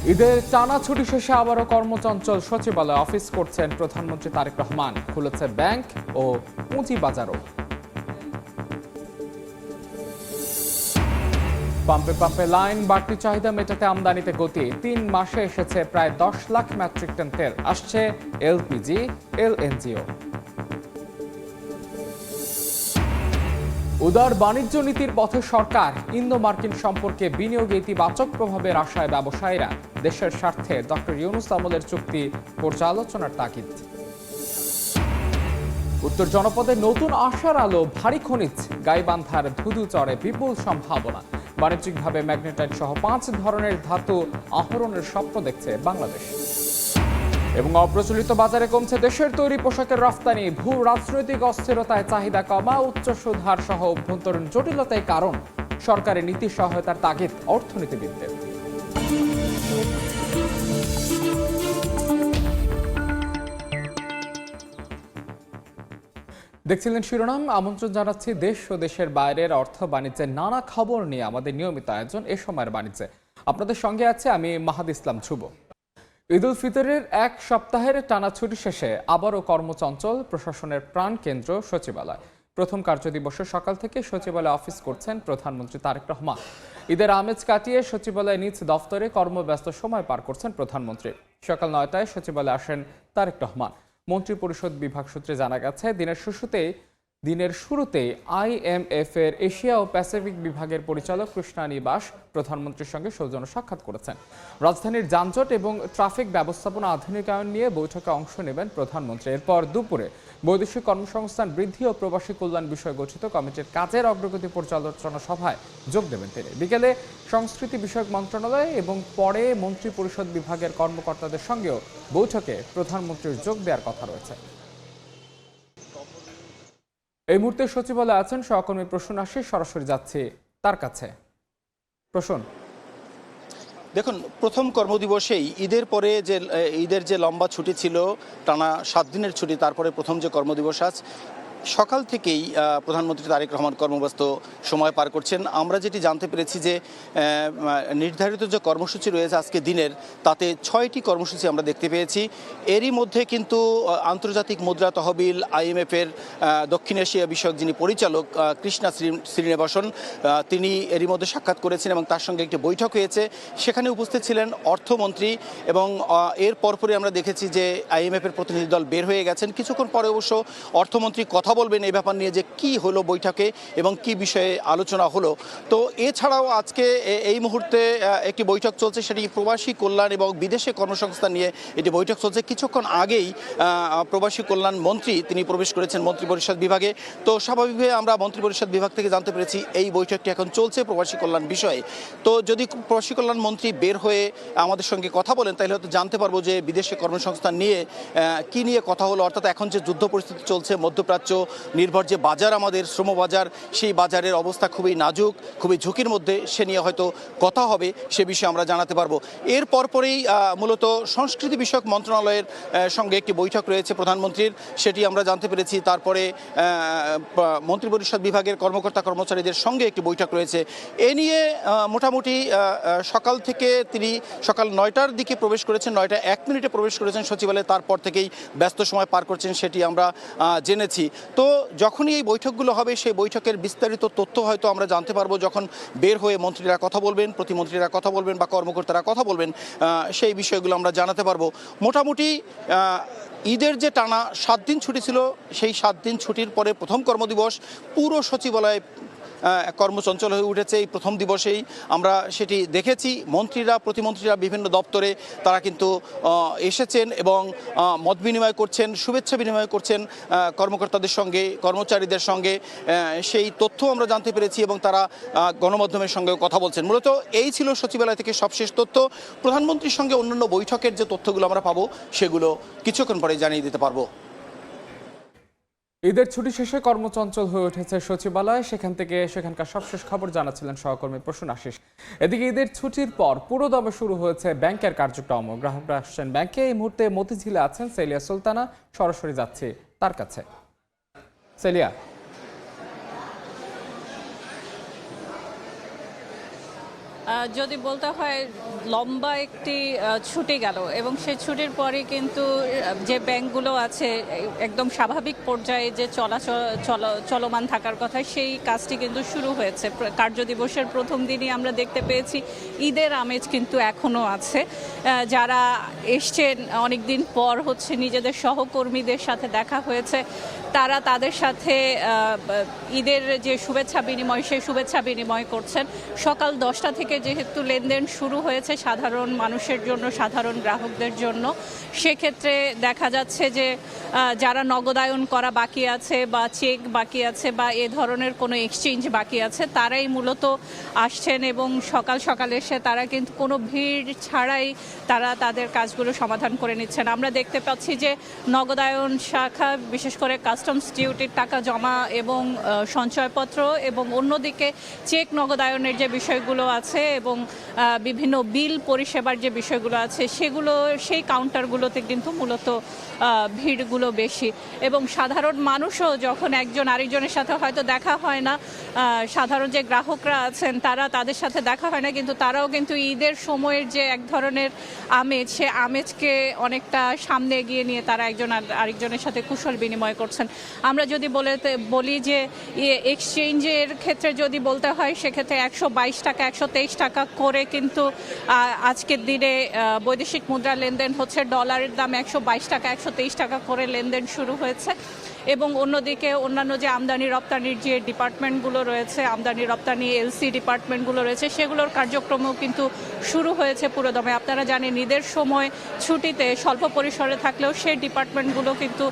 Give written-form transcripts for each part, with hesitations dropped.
ঈদের টানা ছুটি শেষে আবারও কর্মচঞ্চল সচিবালয়ে অফিস করছেন প্রধানমন্ত্রী তারেক রহমান। খুলেছে ব্যাংক ও পুঁজিবাজারও। পাম্পে পাম্পে লাইন, বাড়তি চাহিদা মেটাতে আমদানিতে গতি। 3 মাসে এসেছে প্রায় 10 লাখ মেট্রিক টন তেল। আসছে এলপিজি, এলএনজিও। উদার বাণিজ্য নীতির পথে সরকার। ইন্দো মার্কিন সম্পর্কে বিনিয়োগে ইতিবাচক প্রভাবের আশায় ব্যবসায়ীরা। দেশের স্বার্থে ডক্টর ইউনূস আমলের চুক্তি পর্যালোচনার তাগিদ। উত্তর জনপদে নতুন আশার আলো, ভারী খনিজ। গাইবান্ধার ধুধু চরে বিপুল সম্ভাবনা। বাণিজ্যিকভাবে ম্যাগনেটাইট সহ 5 ধরনের ধাতু আহরণের স্বপ্ন দেখছে বাংলাদেশ। এবং অপ্রচলিত বাজারে কমছে দেশের তৈরি পোশাকের রফতানি। ভূ রাজনৈতিক অস্থিরতায় চাহিদা কমা, উচ্চ সুদ হার সহ অভ্যন্তরীণ জটিলতায় কারণ। সরকারের নীতি সহায়তার তাগিদ অর্থনীতিবিদদের। দেখছিলেন শিরোনাম। আমন্ত্রণ জানাচ্ছি দেশ ও দেশের বাইরের অর্থ বাণিজ্যের নানা খবর নিয়ে আমাদের নিয়মিত আয়োজন এ সময়ের বাণিজ্যে। আপনাদের সঙ্গে আছে আমি মাহাদ ইসলাম শুভ। ঈদ উল ফিতরের 1 সপ্তাহের টানা ছুটি শেষে আবারও কর্মচঞ্চল প্রশাসনের প্রাণকেন্দ্র সচিবালয়। প্রথম কার্যদিবসের সকাল থেকে সচিবালয়ে অফিস করছেন প্রধানমন্ত্রী তারেক রহমান। ঈদের আমেজ কাটিয়ে সচিবালয়ে নিজ দফতরে কর্মব্যস্ত সময় পার করছেন প্রধানমন্ত্রী। সকাল 9টায় সচিবালয়ে আসেন তারেক রহমান। মন্ত্রিপরিষদ বিভাগ সূত্রে জানা গেছে, দিনের শুরুতেই IMF এর এশিয়া ও প্যাসিফিক বিভাগের পরিচালক কৃষ্ণা নিবাস প্রধানমন্ত্রীর সঙ্গে সৌজন্য সাক্ষাৎ করেছেন। রাজধানীর যানজট এবং ট্রাফিক ব্যবস্থাপনা আধুনিকায়ন নিয়ে বৈঠকে অংশ নেবেন প্রধানমন্ত্রী। এরপর দুপুরে বৈদেশিক কর্মসংস্থান বৃদ্ধি ও প্রবাসী কল্যাণ বিষয়ে গঠিত কমিটির কাজের অগ্রগতি পর্যালোচনা সভায় যোগ দেবেন তিনি। বিকেলে সংস্কৃতি বিষয়ক মন্ত্রণালয় এবং পরে মন্ত্রিপরিষদ বিভাগের কর্মকর্তাদের সঙ্গেও বৈঠকে প্রধানমন্ত্রীর যোগ দেওয়ার কথা রয়েছে। এই মুহূর্তে সচিবালয়ে আছেন সহকর্মী প্রসূন আশিস। সরাসরি যাচ্ছি তার কাছে। প্রসূন, দেখুন, প্রথম কর্মদিবসেই ঈদের যে লম্বা ছুটি ছিল, টানা 7 দিনের ছুটি, তারপরে প্রথম যে কর্মদিবস আজ সকাল থেকেই প্রধানমন্ত্রী তারেক রহমান কর্মব্যস্ত সময় পার করছেন। আমরা যেটি জানতে পেরেছি যে নির্ধারিত যে কর্মসূচি রয়েছে আজকে দিনের, তাতে 6টি কর্মসূচি আমরা দেখতে পেয়েছি। এরই মধ্যে কিন্তু আন্তর্জাতিক মুদ্রা তহবিল IMF এর দক্ষিণ এশিয়া বিষয়ক যিনি পরিচালক কৃষ্ণা শ্রীনিবাসন, তিনি এরই মধ্যে সাক্ষাৎ করেছেন এবং তার সঙ্গে একটি বৈঠক হয়েছে। সেখানে উপস্থিত ছিলেন অর্থমন্ত্রী এবং এর পরপরই আমরা দেখেছি যে IMF এর প্রতিনিধি দল বের হয়ে গেছেন। কিছুক্ষণ পরে অবশ্য অর্থমন্ত্রী কথা বলবেন এই ব্যাপার নিয়ে যে কি হলো বৈঠকে এবং কি বিষয়ে আলোচনা হলো। তো এছাড়াও আজকে এই মুহূর্তে একটি বৈঠক চলছে, সেটি প্রবাসী কল্যাণ এবং বিদেশে কর্মসংস্থান নিয়ে এটি বৈঠক চলছে। কিছুক্ষণ আগেই প্রবাসী কল্যাণ মন্ত্রী তিনি প্রবেশ করেছেন মন্ত্রিপরিষদ বিভাগে। তো স্বাভাবিকভাবে আমরা মন্ত্রিপরিষদ বিভাগ থেকে জানতে পেরেছি এই বৈঠকটি এখন চলছে প্রবাসী কল্যাণ বিষয়ে। তো যদি প্রবাসী কল্যাণ মন্ত্রী বের হয়ে আমাদের সঙ্গে কথা বলেন তাহলে হয়তো জানতে পারবো যে বিদেশে কর্মসংস্থান নিয়ে কি নিয়ে কথা হলো। অর্থাৎ এখন যে যুদ্ধ পরিস্থিতি চলছে, মধ্যপ্রাচ্য নির্ভর যে বাজার, আমাদের শ্রম বাজার, সেই বাজারের অবস্থা খুবই নাজুক, খুবই ঝুঁকির মধ্যে, সে নিয়ে হয়তো কথা হবে, সে বিষয়ে আমরা জানাতে পারবো। এর পরপরই মূলত সংস্কৃতি বিষয়ক মন্ত্রণালয়ের সঙ্গে একটি বৈঠক রয়েছে প্রধানমন্ত্রীর, সেটি আমরা জানতে পেরেছি। তারপরে মন্ত্রিপরিষদ বিভাগের কর্মকর্তা কর্মচারীদের সঙ্গে একটি বৈঠক রয়েছে। এ নিয়ে মোটামুটি সকাল থেকে তিনি সকাল 9টার দিকে প্রবেশ করেছেন, 9টা 1 মিনিটে প্রবেশ করেছেন সচিবালয়ে। তারপর থেকেই ব্যস্ত সময় পার করছেন, সেটি আমরা জেনেছি। তো যখনই এই বৈঠকগুলো হবে, সেই বৈঠকের বিস্তারিত তথ্য হয়তো আমরা জানতে পারবো যখন বের হয়ে মন্ত্রীরা কথা বলবেন, প্রতিমন্ত্রীরা কথা বলবেন বা কর্মকর্তারা কথা বলবেন, সেই বিষয়গুলো আমরা জানাতে পারবো। মোটামুটি ঈদের যে টানা 7 দিন ছুটি ছিল, সেই 7 দিন ছুটির পরে প্রথম কর্মদিবস পুরো সচিবালয় কর্মচঞ্চল হয়ে উঠেছে। এই প্রথম দিবসেই আমরা সেটি দেখেছি। মন্ত্রীরা, প্রতিমন্ত্রীরা বিভিন্ন দপ্তরে তারা কিন্তু এসেছেন এবং মত বিনিময় করছেন, শুভেচ্ছা বিনিময় করছেন কর্মকর্তাদের সঙ্গে, কর্মচারীদের সঙ্গে। সেই তথ্য আমরা জানতে পেরেছি এবং তারা গণমাধ্যমের সঙ্গেও কথা বলছেন। মূলত এই ছিল সচিবালয় থেকে সবশেষ তথ্য। প্রধানমন্ত্রীর সঙ্গে অন্যান্য বৈঠকের যে তথ্যগুলো আমরা পাবো, সেগুলো কিছুক্ষণ পরে জানিয়ে দিতে পারবো। ঈদের ছুটি শেষে কর্মচঞ্চল হয়ে উঠেছে সচিবালয়। সেখানকার সবশেষ খবর জানাচ্ছিলেন সহকর্মী প্রসূন আশিস। এদিকে ঈদের ছুটির পর পুরোদমে শুরু হয়েছে ব্যাংকের কার্যক্রম। গ্রাহকরা আসছেন ব্যাংকে। এই মুহূর্তে মতিঝিলে আছেন সেলিয়া সুলতানা। সরাসরি যাচ্ছি তার কাছে। সেলিয়া, যদি বলতে হয় লম্বা একটি ছুটি গেল এবং সেই ছুটির পরে কিন্তু যে ব্যাংকগুলো আছে একদম স্বাভাবিক পর্যায়ে যে চলমান থাকার কথা সেই কাজটি কিন্তু শুরু হয়েছে। কার্যদিবসের প্রথম দিনই আমরা দেখতে পেয়েছি ঈদের আমেজ কিন্তু এখনও আছে। যারা এসছেন অনেক দিন পর হচ্ছে নিজেদের সহকর্মীদের সাথে দেখা হয়েছে, তারা তাদের সাথে ঈদের যে শুভেচ্ছা বিনিময় সেই শুভেচ্ছা বিনিময় করছেন। সকাল 10টা থেকে যেহেতু লেনদেন শুরু হয়েছে সাধারণ মানুষের জন্য, সাধারণ গ্রাহকদের জন্য, সেক্ষেত্রে দেখা যাচ্ছে যে যারা নগদায়ন করা বাকি আছে বা চেক বাকি আছে বা এ ধরনের কোনো এক্সচেঞ্জ বাকি আছে তারাই মূলত আসছেন এবং সকাল সকাল এসে তারা কিন্তু কোনো ভিড় ছাড়াই তারা তাদের কাজগুলো সমাধান করে নিচ্ছেন। আমরা দেখতে পাচ্ছি যে নগদায়ন শাখা বিশেষ করে কাস্টমস ডিউটির টাকা জমা এবং সঞ্চয়পত্র এবং অন্যদিকে চেক নগদায়নের যে বিষয়গুলো আছে এবং বিভিন্ন বিল পরিষেবার যে বিষয়গুলো আছে সেগুলো সেই কাউন্টারগুলোতে কিন্তু মূলত ভিড়গুলো বেশি এবং সাধারণ মানুষও যখন একজন আরেকজনের সাথে হয়তো দেখা হয় না, সাধারণ যে গ্রাহকরা আছেন তারা তাদের সাথে দেখা হয় না, কিন্তু তারাও কিন্তু ঈদের সময়ের যে এক ধরনের আমেজ সে আমেজকে অনেকটা সামনে এগিয়ে নিয়ে তারা একজন আরেকজনের সাথে কুশল বিনিময় করছেন। আমরা যদি বলি যে এক্সচেঞ্জের ক্ষেত্রে যদি বলতে হয় সেক্ষেত্রে 122 টাকা 123 টাকা করে কিন্তু আজকের দিনে বৈদেশিক মুদ্রা লেনদেন হচ্ছে। ডলারের দাম 122 টাকা 123 টাকা করে লেনদেন শুরু হয়েছে এবং অন্যদিকে অন্যান্য যে আমদানি রপ্তানির যে ডিপার্টমেন্টগুলো রয়েছে, আমদানি রপ্তানি এলসি ডিপার্টমেন্টগুলো রয়েছে সেগুলোর কার্যক্রমও কিন্তু শুরু হয়েছে পুরোদমে। আপনারা জানেন ঈদের সময় ছুটিতে স্বল্প পরিসরে থাকলেও সেই ডিপার্টমেন্টগুলো কিন্তু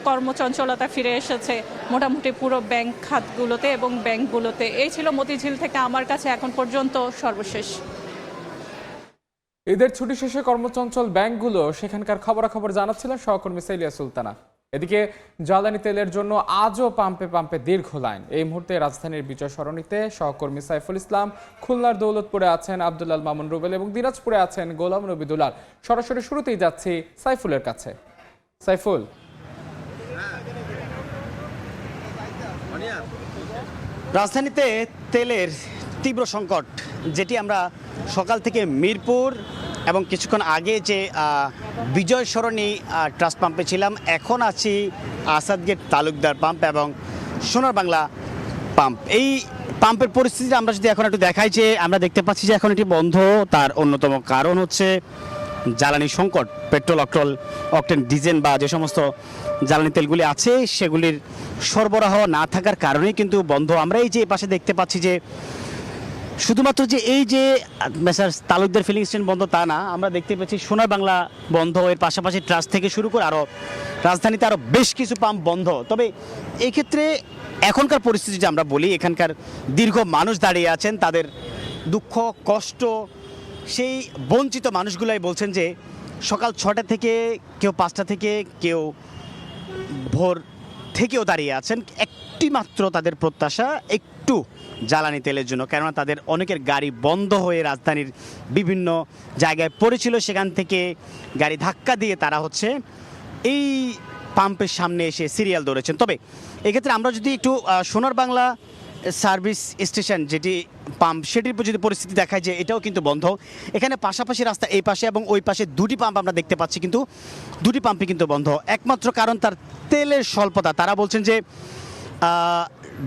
কর্মচঞ্চলতা ফিরে এসেছে মোটামুটি পুরো ব্যাংক খাতগুলোতে এবং ব্যাংকগুলোতে। এই ছিল মতিঝিল থেকে আমার কাছে এখন পর্যন্ত সর্বশেষ। ঈদের ছুটি শেষে কর্মচঞ্চল ব্যাংকগুলো সেখানকার খবরাখবর জানাচ্ছিলেন সহকর্মী সেলিয়া সুলতানা। এদিকে জ্বালানি তেলের জন্য আজও পাম্পে পাম্পে দীর্ঘ লাইন। এই মুহূর্তে রাজধানীর বিজয় সরণিতে সহকর্মী সাইফুল ইসলাম, খুলনার দৌলতপুরে আছেন আব্দুল্লাল মামুন রুবেল এবং দিনাজপুরে আছেন গোলাম নবী দুলাল। সরাসরি শুরুতেই যাচ্ছি সাইফুলের কাছে। সাইফুল, রাজধানীতে তেলের তীব্র সংকট, যেটি আমরা সকাল থেকে মিরপুর এবং কিছুক্ষণ আগে যে বিজয় সরণি ট্রাস্ট পাম্পে ছিলাম, এখন আছি আসাদগেট তালুকদার পাম্প এবং সোনার বাংলা পাম্প। এই পাম্পের পরিস্থিতি আমরা যদি এখন একটু দেখাই, যে আমরা দেখতে পাচ্ছি যে এখন এটি বন্ধ। তার অন্যতম কারণ হচ্ছে জ্বালানি সংকট। পেট্রোল, অকটেন, ডিজেল বা যে সমস্ত জ্বালানি তেলগুলি আছে সেগুলির সরবরাহ না থাকার কারণেই কিন্তু বন্ধ। আমরা এই যে পাশে দেখতে পাচ্ছি যে শুধুমাত্র যে এই যে মেসার তালুকদার ফিলিং স্টেশন বন্ধ তা না, আমরা দেখতে পাচ্ছি সোনার বাংলা বন্ধ, এর পাশাপাশি ট্রাস্ট থেকে শুরু করে রাজধানীতে আরও বেশ কিছু পাম্প বন্ধ। তবে এই ক্ষেত্রে এখনকার পরিস্থিতি যে আমরা বলি, এখানকার দীর্ঘ মানুষ দাঁড়িয়ে আছেন, তাদের দুঃখ কষ্ট, সেই বঞ্চিত মানুষগুলাই বলছেন যে সকাল 6টা থেকে, কেউ 5টা থেকে, কেউ ভোর থেকেও দাঁড়িয়ে আছেন। একটি মাত্র তাদের প্রত্যাশা একটু জ্বালানি তেলের জন্য, কেননা তাদের অনেকের গাড়ি বন্ধ হয়ে রাজধানীর বিভিন্ন জায়গায় পড়েছিল, সেখান থেকে গাড়ি ধাক্কা দিয়ে তারা হচ্ছে এই পাম্পের সামনে এসে সিরিয়াল ধরেছেন। তবে এক্ষেত্রে আমরা যদি একটু সোনার বাংলা সার্ভিস স্টেশন যেটি পাম্প, সেটির যদি পরিস্থিতি দেখায় যে এটাও কিন্তু বন্ধ। এখানে পাশাপাশি রাস্তা এই পাশে এবং ওই পাশে দুটি পাম্প আমরা দেখতে পাচ্ছি, কিন্তু দুটি পাম্পই কিন্তু বন্ধ। একমাত্র কারণ তার তেলের স্বল্পতা। তারা বলছেন যে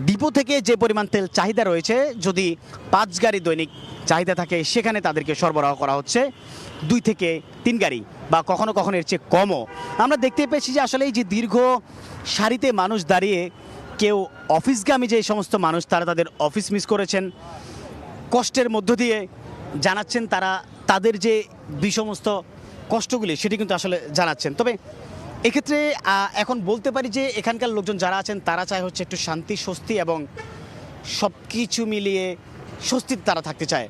ডিপো থেকে যে পরিমাণ তেল চাহিদা রয়েছে, যদি 5 গাড়ি দৈনিক চাহিদা থাকে সেখানে তাদেরকে সরবরাহ করা হচ্ছে 2 থেকে 3 গাড়ি বা কখনো কখনো এর চেয়ে কমও। আমরা দেখতে পেয়েছি যে আসলে এই যে দীর্ঘ সারিতে মানুষ দাঁড়িয়ে, কেউ অফিসগামী যে সমস্ত মানুষ তারা তাদের অফিস মিস করেছেন, কষ্টের মধ্য দিয়ে জানাচ্ছেন তারা তাদের যে সমস্ত কষ্টগুলি সেটি কিন্তু আসলে জানাচ্ছেন। তবে এক্ষেত্রে এখন বলতে পারি যে এখানকার লোকজন যারা আছেন তারা চায় হচ্ছে একটু শান্তি, স্বস্তি এবং সব কিছু মিলিয়ে স্বস্তিতে তারা থাকতে চায়।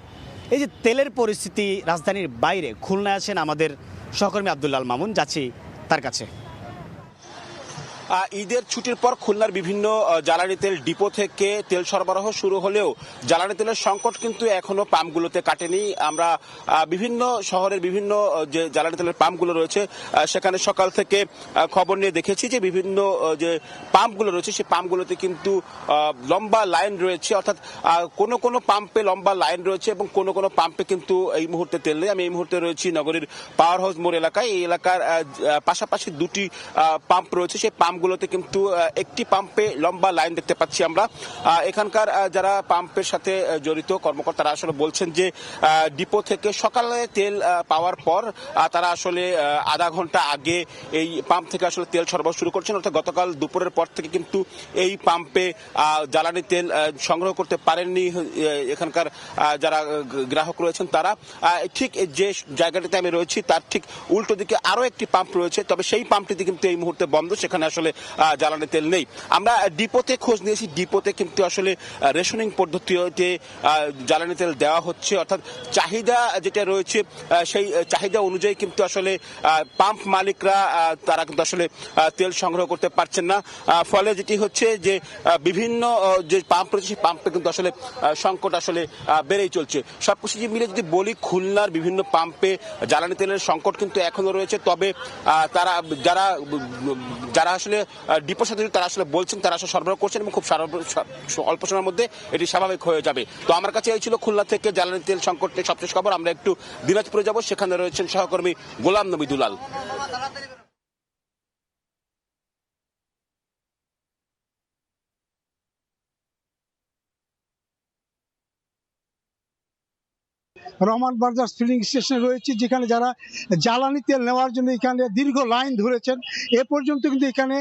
এই যে তেলের পরিস্থিতি রাজধানীর বাইরে খুলনায় আছেন আমাদের সহকর্মী আব্দুল্লাল মামুন, যাচ্ছি তার কাছে। ঈদের ছুটির পর খুলনার বিভিন্ন জ্বালানি তেল ডিপো থেকে তেল সরবরাহ শুরু হলেও জ্বালানি তেলের সংকট কিন্তু এখনো পাম্পগুলোতে কাটেনি। আমরা বিভিন্ন শহরের বিভিন্ন যে জ্বালানি তেলের পাম্পগুলো রয়েছে সেখানে সকাল থেকে খবর নিয়ে দেখেছি যে বিভিন্ন যে পাম্পগুলো রয়েছে সেই পাম্পগুলোতে কিন্তু লম্বা লাইন রয়েছে, অর্থাৎ কোনো কোনো পাম্পে লম্বা লাইন রয়েছে এবং কোনো কোনো পাম্পে কিন্তু এই মুহূর্তে তেল নেই। আমি এই মুহূর্তে রয়েছি নগরীর পাওয়ার হাউস মোড় এলাকায়। এই এলাকার পাশাপাশি দুটি পাম্প রয়েছে, সেই পাম্পগুলোতে কিন্তু একটি পাম্পে লম্বা লাইন দেখতে পাচ্ছি আমরা। এখানকার যারা পাম্পের সাথে জড়িত কর্মকর্তারা আসলে বলছেন যে ডিপো থেকে সকালে তেল পাওয়ার পর তারা আসলে আধা ঘন্টা আগে এই পাম্প থেকে আসলে তেল সরবরাহ শুরু করছেন, অর্থাৎ গতকাল দুপুরের পর থেকে কিন্তু এই পাম্পে জ্বালানি তেল সংগ্রহ করতে পারেননি এখানকার যারা গ্রাহক রয়েছেন তারা। ঠিক যে জায়গাটিতে আমি রয়েছি তার ঠিক উল্টো দিকে আরো একটি পাম্প রয়েছে, তবে সেই পাম্পটিতে কিন্তু এই মুহূর্তে বন্ধ, সেখানে আসলে জ্বালানি তেল নেই। আমরা ডিপোতে খোঁজ নিয়েছি, ডিপোতে কিন্তু আসলে রেশনিং পদ্ধতিতে জ্বালানি তেল দেওয়া হচ্ছে, অর্থাৎ চাহিদা যেটা রয়েছে সেই চাহিদা অনুযায়ী কিন্তু আসলে পাম্প মালিকরা তারা কিন্তু আসলে তেল সংগ্রহ করতে পারছেন না। ফলে যেটি হচ্ছে যে বিভিন্ন যে পাম্প রয়েছে সেই পাম্পে কিন্তু আসলে সংকট আসলে বেড়েই চলছে। সবকিছু মিলে যদি বলি, খুলনার বিভিন্ন পাম্পে জ্বালানি তেলের সংকট কিন্তু এখনো রয়েছে, তবে তারা যারা আসলে ডিপোর সাথে তারা আসলে বলছেন তারা আসলে সরবরাহ করছেন এবং খুব অল্প সময়ের মধ্যে এটি স্বাভাবিক হয়ে যাবে। তো আমার কাছে এই ছিল খুলনা থেকে জ্বালানি তেল সংকটের সবশেষ খবর। আমরা একটু দিনাজপুরে যাব, সেখানে রয়েছেন সহকর্মী গোলাম নবী দুলাল। রহমান ব্রাদার্স ফিলিং স্টেশনে রয়েছে, যেখানে যারা জ্বালানি তেল নেওয়ার জন্য এখানে দীর্ঘ লাইন ধরেছেন। এ পর্যন্ত কিন্তু এখানে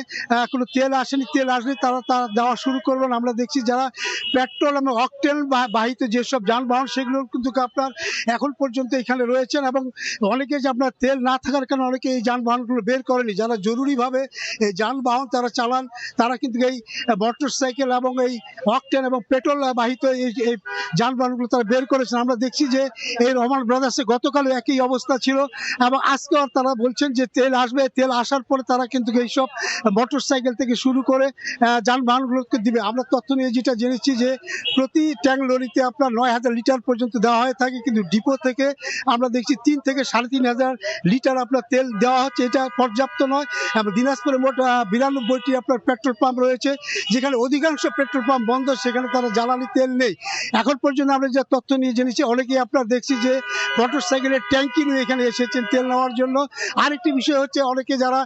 কোনো তেল আসেনি, তেল আসলে তারা দেওয়া শুরু করবেন। আমরা দেখছি যারা পেট্রোল এবং অকটেন বাহিত যেসব যানবাহন সেগুলো কিন্তু আপনার এখন পর্যন্ত এখানে রয়েছেন, এবং অনেকে যে আপনার তেল না থাকার কারণে অনেকে এই যানবাহনগুলো বের করেনি। যারা জরুরিভাবে এই যানবাহন তারা চালান তারা কিন্তু এই মোটর সাইকেল এবং এই অকটেন এবং পেট্রোল বাহিত এই যানবাহনগুলো তারা বের করেছেন। আমরা দেখছি যে এই রহমান ব্রাদার্সে গতকালও একই অবস্থা ছিল, এবং আজকে তারা বলছেন যে তেল আসবে, তেল আসার পরে তারা কিন্তু এইসব মোটর সাইকেল থেকে শুরু করে যানবাহনগুলোকে দিবে। আমরা তথ্য নিয়ে যেটা জেনেছি যে প্রতি ট্যাঙ্ক লরিতে আপনার 9,000 লিটার পর্যন্ত দেওয়া হয়ে থাকে, কিন্তু ডিপো থেকে আমরা দেখছি 3 থেকে 3,500 লিটার আপনার তেল দেওয়া হচ্ছে। এটা পর্যাপ্ত নয়। এবং দিনাজপুরে মোট 92টি আপনার পেট্রোল পাম্প রয়েছে, যেখানে অধিকাংশ পেট্রোল পাম্প বন্ধ, সেখানে তারা জ্বালানি তেল নেই। এখন পর্যন্ত আমরা যে তথ্য নিয়ে জেনেছি, অনেকেই আপনার দেখছি যে মোটর সাইকেলের ট্যাঙ্কি নিয়ে এখানে এসেছেন তেল নেওয়ার জন্য। আরেকটি বিষয় হচ্ছে অনেকে যারা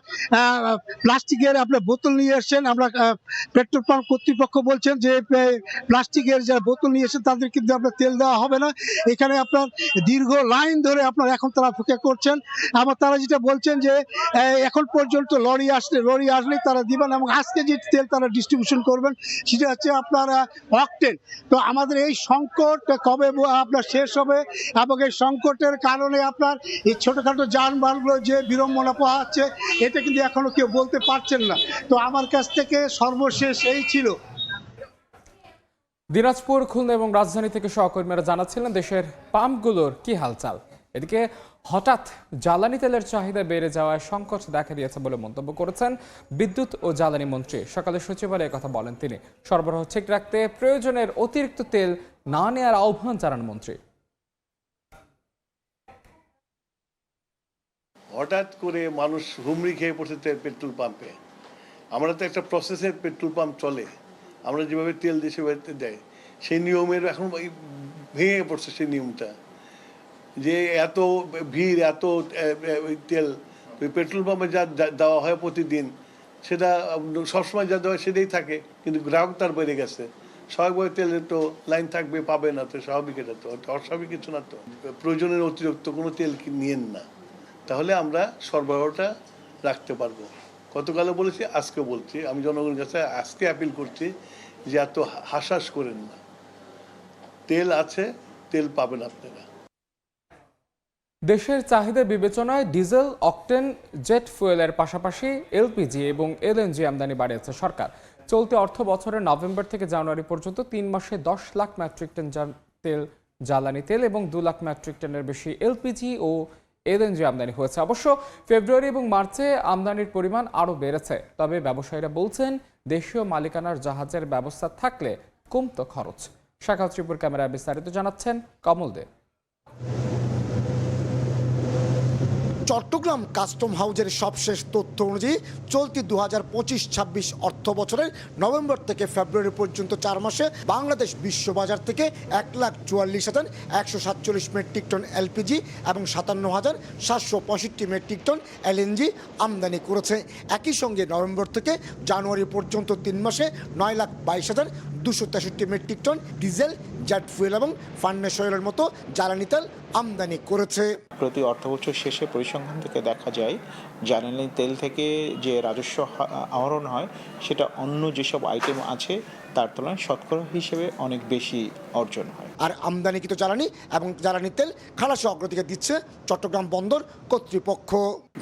প্লাস্টিকের আপনার বোতল নিয়ে এসেছেন, আমরা পেট্রোল পাম্প কর্তৃপক্ষ বলছেন যে প্লাস্টিকের যারা বোতল নিয়ে এসেছেন তাদের কিন্তু আপনার তেল দেওয়া হবে না। এখানে আপনার দীর্ঘ লাইন ধরে আপনার এখন তারা অপেক্ষা করছেন। আবার তারা যেটা বলছেন যে এখন পর্যন্ত লরি আসলেই তারা দিবেন, এবং আজকে যে তেল তারা ডিস্ট্রিবিউশন করবেন সেটা হচ্ছে আপনার অকটেন। তো আমাদের এই সংকট কবে আপনার শেষ হবে, এবং এই সংকটের কারণে আপনার এই ছোটখাটো যানবাহনগুলো যে বিড়ম্বনা পোহাচ্ছে এটা কিন্তু এখনো কেউ বলতে পারছেন না। তো আমার কাছ থেকে সর্বশেষ এই ছিল। দিনাজপুর, খুলনা এবং রাজধানী থেকে সহকর্মীরা জানাচ্ছিলেন দেশের পাম্পগুলোর কি হালচাল। এদিকে হঠাৎ জ্বালানি তেলের চাহিদা বেড়ে যাওয়ায় সংকট দেখা দিয়েছে বলে মন্তব্য করেছেন বিদ্যুৎ ও জ্বালানি মন্ত্রী। সকালে সচিবালয়ে কথা বলেন তিনি। সরবরাহ ঠিক রাখতে প্রয়োজনের অতিরিক্ত তেল না নেওয়ার আহ্বান জানান মন্ত্রী। হঠাৎ করে মানুষ হুমড়ি খেয়ে পড়ছে পেট্রোল পাম্পে। আমরা তো একটা প্রসেসের পেট্রোল পাম্প চলে, আমরা যেভাবে তেল দেশে বাড়িতে দেয় সেই নিয়মের এখন ভেঙে পড়ছে সেই নিয়মটা, যে এত ভিড়, এত তেল পেট্রোল পাম্পে যা দেওয়া হয় প্রতিদিন সেটা সবসময় যা দেওয়া সেটাই থাকে, কিন্তু গ্রাহক তার বেড়ে গেছে। স্বাভাবিকভাবে তেলের তো লাইন থাকবে, পাবে না, তো স্বাভাবিক, এটা তো অস্বাভাবিক কিছু না। তো প্রয়োজনের অতিরিক্ত কোনো তেল নিয়েন না, তাহলে আমরা সরবরাহটা রাখতে পারবো। গতকালও বলেছি, আজকে বলছি, আমি জনগণের কাছে আজকে অ্যাপিল করছি যে এত হাসাস করেন না, তেল আছে, তেল পাবেন আপনারা। দেশের চাহিদা বিবেচনায় ডিজেল, অকটেন, জেট ফুয়েলের পাশাপাশি এলপিজি এবং এলএনজি আমদানি বাড়িয়েছে সরকার। চলতি অর্থ বছরের নভেম্বর থেকে জানুয়ারি পর্যন্ত 3 মাসে 10 লাখ মেট্রিক টন জ্বালানি তেল এবং 2 লাখ মেট্রিক টনের বেশি এলপিজি ও এলএনজি আমদানি হয়েছে। অবশ্য ফেব্রুয়ারি এবং মার্চে আমদানির পরিমাণ আরও বেড়েছে। তবে ব্যবসায়ীরা বলছেন দেশীয় মালিকানার জাহাজের ব্যবস্থা থাকলে কমতো খরচ। শাখা ত্রিপুর ক্যামেরায় বিস্তারিত জানাচ্ছেন কমল দে। চট্টগ্রাম কাস্টম হাউজের সবশেষ তথ্য অনুযায়ী চলতি 2025-26 অর্থ বছরের নভেম্বর থেকে ফেব্রুয়ারি পর্যন্ত 4 মাসে বাংলাদেশ বিশ্ববাজার থেকে 1,44,147 মেট্রিক টন এলপিজি এবং 57,765 মেট্রিক টন এলএনজি আমদানি করেছে। একই সঙ্গে নভেম্বর থেকে জানুয়ারি পর্যন্ত 3 মাসে 9,22,263 metric ton diesel, jet fuel এবং ফার্নেস অয়েলের মতো জ্বালানি তেল আমদানি করেছে। প্রতি অর্থবছর শেষে পরিসংখ্যান থেকে দেখা যায় জ্বালানি তেল থেকে যে রাজস্ব আহরণ হয় সেটা অন্য যেসব আইটেম আছে তার তুলনায় শতকরা হিসেবে অনেক বেশি অর্জন হয়। আর আমদানিকৃত জ্বালানি এবং জ্বালানি তেল খালাসে অগ্রাধিকার দিচ্ছে চট্টগ্রাম বন্দর কর্তৃপক্ষ।